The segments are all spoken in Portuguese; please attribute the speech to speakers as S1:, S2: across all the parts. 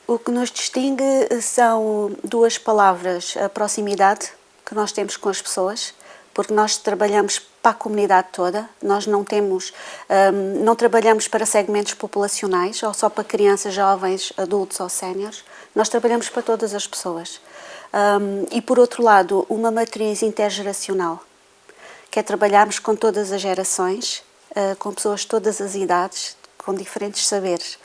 S1: O que nos distingue são duas palavras: a proximidade que nós temos com as pessoas, porque nós trabalhamos para a comunidade toda, nós não trabalhamos para segmentos populacionais, ou só para crianças, jovens, adultos ou séniores, nós trabalhamos para todas as pessoas. E por outro lado, uma matriz intergeracional, que é trabalharmos com todas as gerações, com pessoas de todas as idades, com diferentes saberes,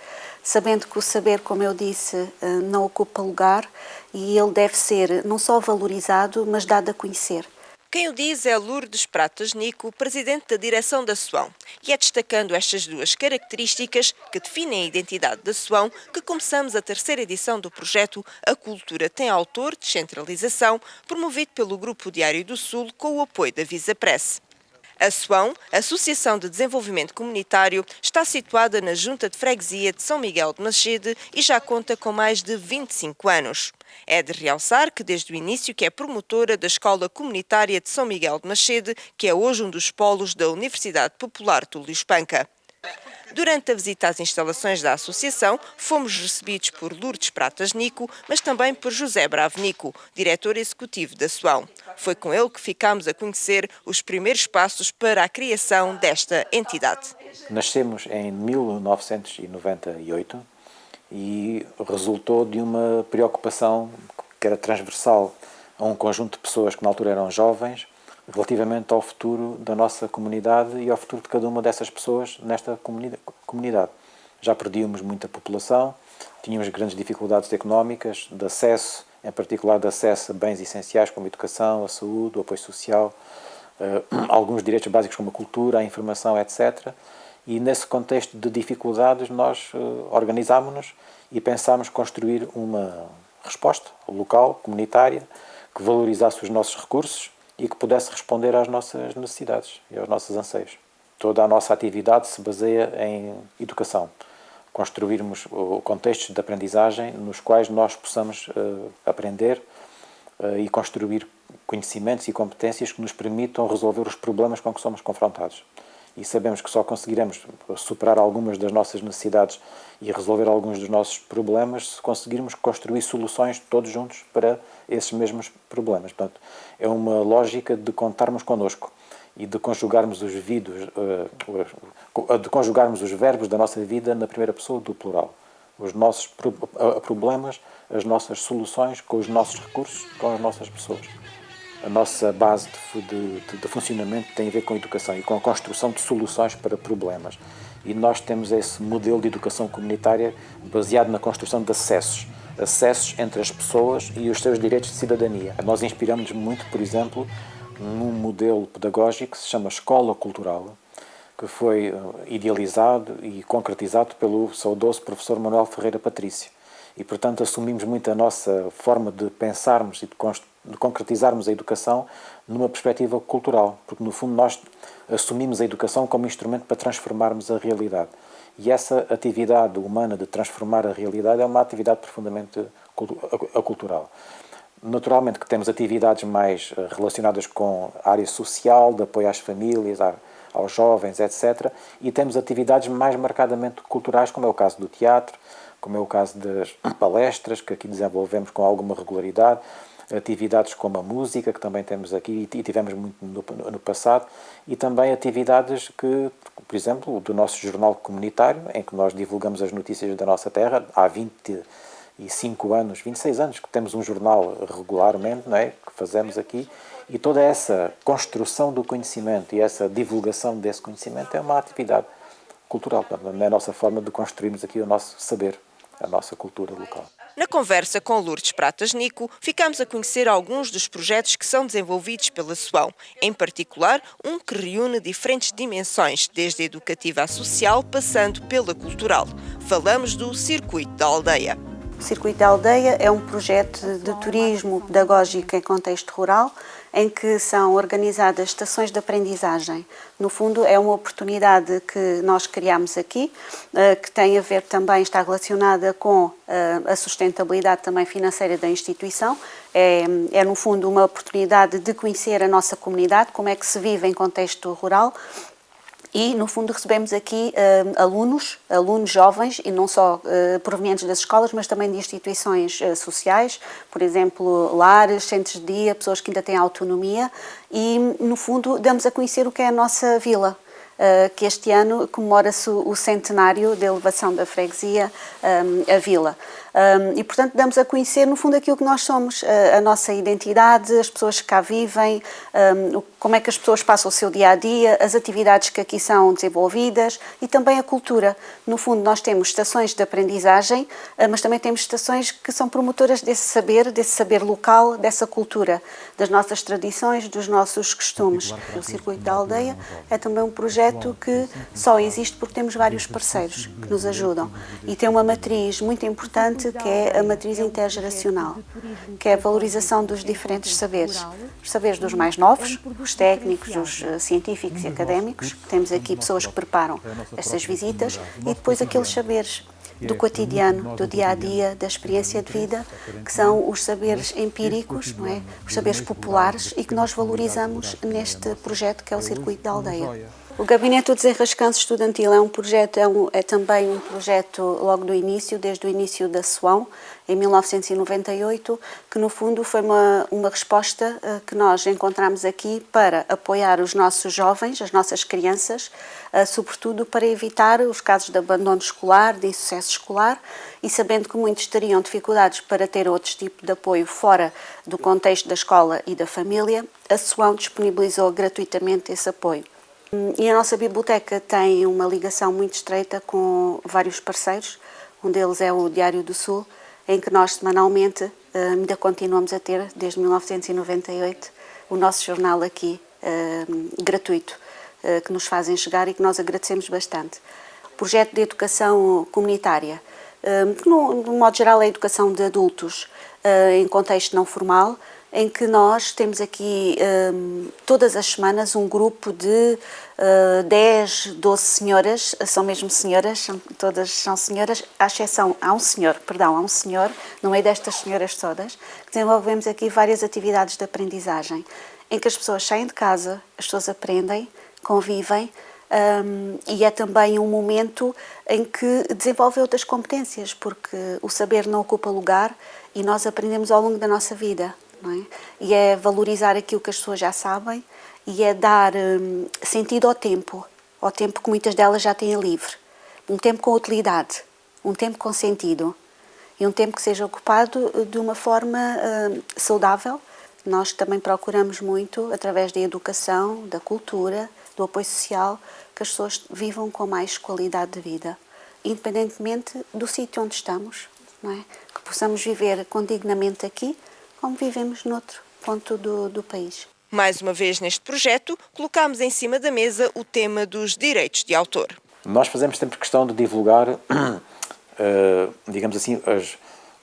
S1: sabendo que o saber, como eu disse, não ocupa lugar e ele deve ser não só valorizado, mas dado a conhecer.
S2: Quem o diz é Lourdes Pratas Nico, presidente da direção da SOAM, e é destacando estas duas características que definem a identidade da SOAM que começamos a terceira edição do projeto A Cultura Tem Autor, Descentralização, promovido pelo Grupo Diário do Sul com o apoio da Visapress. A SOAM, Associação de Desenvolvimento Comunitário, está situada na Junta de Freguesia de São Miguel de Machede e já conta com mais de 25 anos. É de realçar que desde o início que é promotora da Escola Comunitária de São Miguel de Machede, que é hoje um dos polos da Universidade Popular Túlio Espanca. Durante a visita às instalações da associação, fomos recebidos por Lourdes Pratas Nico, mas também por José Bravo Nico, diretor executivo da SOAM. Foi com ele que ficámos a conhecer os primeiros passos para a criação desta entidade.
S3: Nascemos em 1998 e resultou de uma preocupação que era transversal a um conjunto de pessoas que na altura eram jovens, relativamente ao futuro da nossa comunidade e ao futuro de cada uma dessas pessoas nesta comunidade. Já perdíamos muita população, tínhamos grandes dificuldades económicas, de acesso, em particular de acesso a bens essenciais como a educação, a saúde, o apoio social, alguns direitos básicos como a cultura, a informação, etc. E nesse contexto de dificuldades nós organizámos-nos e pensámos construir uma resposta local, comunitária, que valorizasse os nossos recursos e que pudesse responder às nossas necessidades e aos nossos anseios. Toda a nossa atividade se baseia em educação. Construirmos contextos de aprendizagem nos quais nós possamos aprender e construir conhecimentos e competências que nos permitam resolver os problemas com que somos confrontados. E sabemos que só conseguiremos superar algumas das nossas necessidades e resolver alguns dos nossos problemas se conseguirmos construir soluções todos juntos para esses mesmos problemas. Portanto, é uma lógica de contarmos connosco e de conjugarmos os verbos da nossa vida na primeira pessoa do plural. Os nossos problemas, as nossas soluções com os nossos recursos, com as nossas pessoas. A nossa base de funcionamento tem a ver com a educação e com a construção de soluções para problemas. E nós temos esse modelo de educação comunitária baseado na construção de acessos entre as pessoas e os seus direitos de cidadania. Nós inspiramos-nos muito, por exemplo, num modelo pedagógico que se chama Escola Cultural, que foi idealizado e concretizado pelo saudoso professor Manuel Ferreira Patrício. E, portanto, assumimos muito a nossa forma de pensarmos e de concretizarmos a educação numa perspectiva cultural, porque, no fundo, nós assumimos a educação como instrumento para transformarmos a realidade. E essa atividade humana de transformar a realidade é uma atividade profundamente cultural. Naturalmente que temos atividades mais relacionadas com a área social, de apoio às famílias, aos jovens, etc. E temos atividades mais marcadamente culturais, como é o caso do teatro, como é o caso das palestras, que aqui desenvolvemos com alguma regularidade, atividades como a música, que também temos aqui e tivemos muito no passado, e também atividades que, por exemplo, do nosso jornal comunitário, em que nós divulgamos as notícias da nossa terra. Há 25 anos, 26 anos que temos um jornal regularmente, não é? Que fazemos aqui, e toda essa construção do conhecimento e essa divulgação desse conhecimento é uma atividade cultural. Portanto, é a nossa forma de construirmos aqui o nosso saber, a nossa cultura local.
S2: Na conversa com Lourdes Pratas Nico, ficámos a conhecer alguns dos projetos que são desenvolvidos pela SOAM, em particular um que reúne diferentes dimensões, desde a educativa à social, passando pela cultural. Falamos do Circuito da Aldeia.
S1: O Circuito da Aldeia é um projeto de turismo pedagógico em contexto rural, em que são organizadas estações de aprendizagem. No fundo, é uma oportunidade que nós criamos aqui, que tem a ver também, está relacionada com a sustentabilidade também financeira da instituição. É, no fundo, uma oportunidade de conhecer a nossa comunidade, como é que se vive em contexto rural, E, no fundo, recebemos aqui alunos jovens, e não só provenientes das escolas, mas também de instituições sociais, por exemplo, lares, centros de dia, pessoas que ainda têm autonomia, e, no fundo, damos a conhecer o que é a nossa vila, que este ano comemora-se o centenário da elevação da freguesia à vila. E, portanto, damos a conhecer, no fundo, aquilo que nós somos, a nossa identidade, as pessoas que cá vivem, como é que as pessoas passam o seu dia-a-dia, as atividades que aqui são desenvolvidas e também a cultura. No fundo, nós temos estações de aprendizagem, mas também temos estações que são promotoras desse saber local, dessa cultura, das nossas tradições, dos nossos costumes. O Circuito da Aldeia é também um projeto que só existe porque temos vários parceiros que nos ajudam e tem uma matriz muito importante que é a matriz intergeracional, que é a valorização dos diferentes saberes. Os saberes dos mais novos, os técnicos, os científicos e académicos. Temos aqui pessoas que preparam estas visitas e depois aqueles saberes do cotidiano, do dia-a-dia, da experiência de vida, que são os saberes empíricos, não é? Os saberes populares e que nós valorizamos neste projeto que é o Circuito da Aldeia. O Gabinete do Desenrascanço Estudantil é um projeto, é também um projeto logo do início, desde o início da SUão, em 1998, que no fundo foi uma resposta que nós encontramos aqui para apoiar os nossos jovens, as nossas crianças, sobretudo para evitar os casos de abandono escolar, de insucesso escolar, e sabendo que muitos teriam dificuldades para ter outros tipos de apoio fora do contexto da escola e da família, a SUão disponibilizou gratuitamente esse apoio. E a nossa biblioteca tem uma ligação muito estreita com vários parceiros, um deles é o Diário do Sul, em que nós semanalmente ainda continuamos a ter, desde 1998, o nosso jornal aqui, gratuito, que nos fazem chegar e que nós agradecemos bastante. O projeto de educação comunitária, que no modo geral é a educação de adultos em contexto não formal, em que nós temos aqui todas as semanas um grupo de 10, 12 senhoras, são mesmo senhoras, todas são senhoras, à exceção, há um senhor, no meio destas senhoras todas, que desenvolvemos aqui várias atividades de aprendizagem, em que as pessoas saem de casa, as pessoas aprendem, convivem, e é também um momento em que desenvolvem outras competências, porque o saber não ocupa lugar e nós aprendemos ao longo da nossa vida. Não é? E é valorizar aquilo que as pessoas já sabem e é dar sentido ao tempo que muitas delas já têm livre. Um tempo com utilidade, um tempo com sentido e um tempo que seja ocupado de uma forma saudável. Nós também procuramos muito, através da educação, da cultura, do apoio social, que as pessoas vivam com mais qualidade de vida, independentemente do sítio onde estamos, não é? Que possamos viver condignamente aqui, como vivemos noutro ponto do país.
S2: Mais uma vez neste projeto, colocamos em cima da mesa o tema dos direitos de autor.
S3: Nós fazemos sempre questão de divulgar, digamos assim,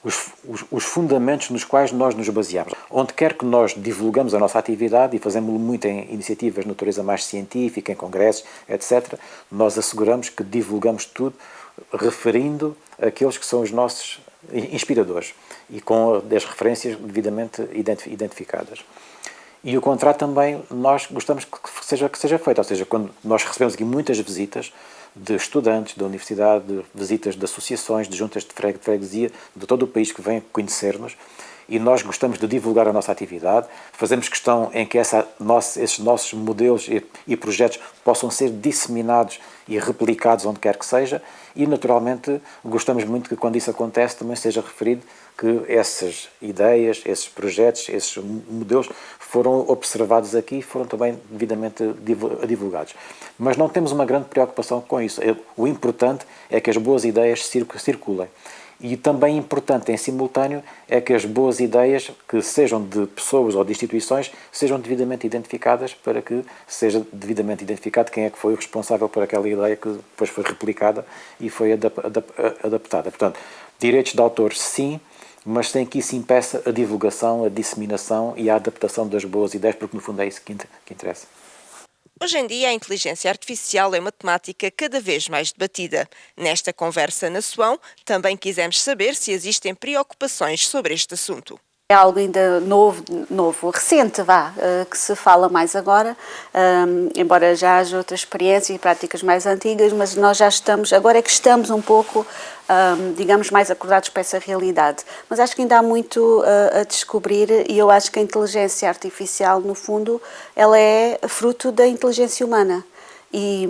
S3: os fundamentos nos quais nós nos baseamos. Onde quer que nós divulgamos a nossa atividade, e fazemos muito em iniciativas de natureza mais científica, em congressos, etc., nós asseguramos que divulgamos tudo referindo aqueles que são os nossos inspiradores e com as referências devidamente identificadas. E o contrário também nós gostamos que seja feito, ou seja, quando nós recebemos aqui muitas visitas de estudantes da universidade, de visitas de associações, de juntas de freguesia, de todo o país que vêm conhecer-nos, e nós gostamos de divulgar a nossa atividade, fazemos questão em que esses nossos modelos e projetos possam ser disseminados e replicados onde quer que seja, e naturalmente gostamos muito que quando isso acontece também seja referido que essas ideias, esses projetos, esses modelos foram observados aqui e foram também devidamente divulgados. Mas não temos uma grande preocupação com isso. O importante é que as boas ideias circulem. E também importante em simultâneo é que as boas ideias, que sejam de pessoas ou de instituições, sejam devidamente identificadas para que seja devidamente identificado quem é que foi o responsável por aquela ideia que depois foi replicada e foi adaptada. Portanto, direitos de autor sim, mas sem que isso impeça a divulgação, a disseminação e a adaptação das boas ideias, porque no fundo é isso que interessa.
S2: Hoje em dia, a inteligência artificial é uma temática cada vez mais debatida. Nesta conversa na SUão, também quisemos saber se existem preocupações sobre este assunto.
S1: É algo ainda novo, recente, que se fala mais agora, embora já haja outras experiências e práticas mais antigas, mas nós já estamos, agora é que estamos um pouco, digamos, mais acordados para essa realidade. Mas acho que ainda há muito a descobrir e eu acho que a inteligência artificial, no fundo, ela é fruto da inteligência humana. E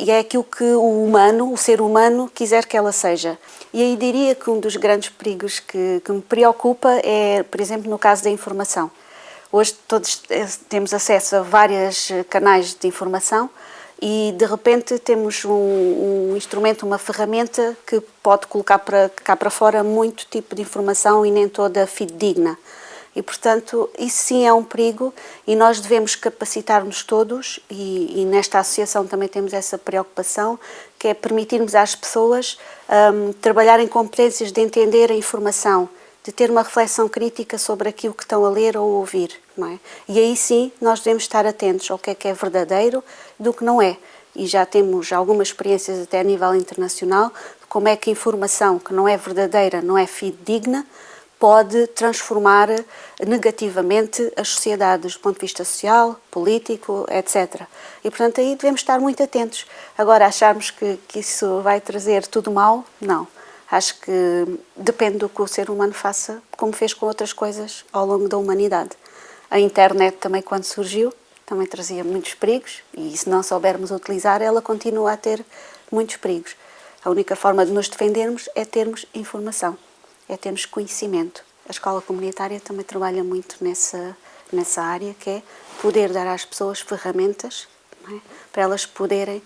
S1: é aquilo que o ser humano, quiser que ela seja. E aí diria que um dos grandes perigos que me preocupa é, por exemplo, no caso da informação. Hoje todos temos acesso a vários canais de informação e, de repente, temos um instrumento, uma ferramenta que pode colocar cá para fora muito tipo de informação e nem toda fidedigna. E, portanto, isso sim é um perigo e nós devemos capacitar-nos todos e nesta associação também temos essa preocupação, que é permitirmos às pessoas trabalharem competências de entender a informação, de ter uma reflexão crítica sobre aquilo que estão a ler ou a ouvir, não é? E aí sim nós devemos estar atentos ao que é verdadeiro do que não é. E já temos algumas experiências até a nível internacional de como é que a informação que não é verdadeira, não é fidedigna, pode transformar negativamente as sociedades do ponto de vista social, político, etc. E, portanto, aí devemos estar muito atentos. Agora, acharmos que isso vai trazer tudo mal, não. Acho que depende do que o ser humano faça, como fez com outras coisas ao longo da humanidade. A internet também, quando surgiu, também trazia muitos perigos e, se não soubermos utilizar, ela continua a ter muitos perigos. A única forma de nos defendermos é termos informação. É termos conhecimento. A escola comunitária também trabalha muito nessa área, que é poder dar às pessoas ferramentas, não é? Para elas poderem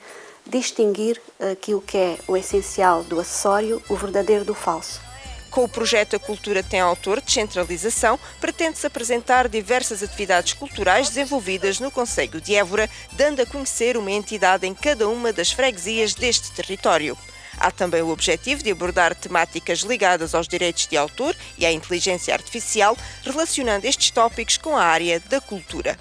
S1: distinguir aquilo que é o essencial do acessório, o verdadeiro do falso.
S2: Com o projeto A Cultura Tem Autor, Descentralização, pretende-se apresentar diversas atividades culturais desenvolvidas no concelho de Évora, dando a conhecer uma entidade em cada uma das freguesias deste território. Há também o objetivo de abordar temáticas ligadas aos direitos de autor e à inteligência artificial, relacionando estes tópicos com a área da cultura.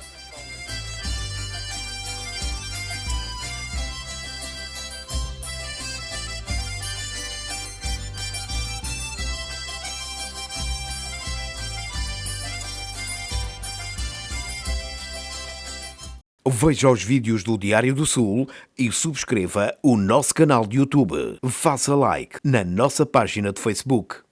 S4: Veja os vídeos do Diário do Sul e subscreva o nosso canal de YouTube. Faça like na nossa página de Facebook.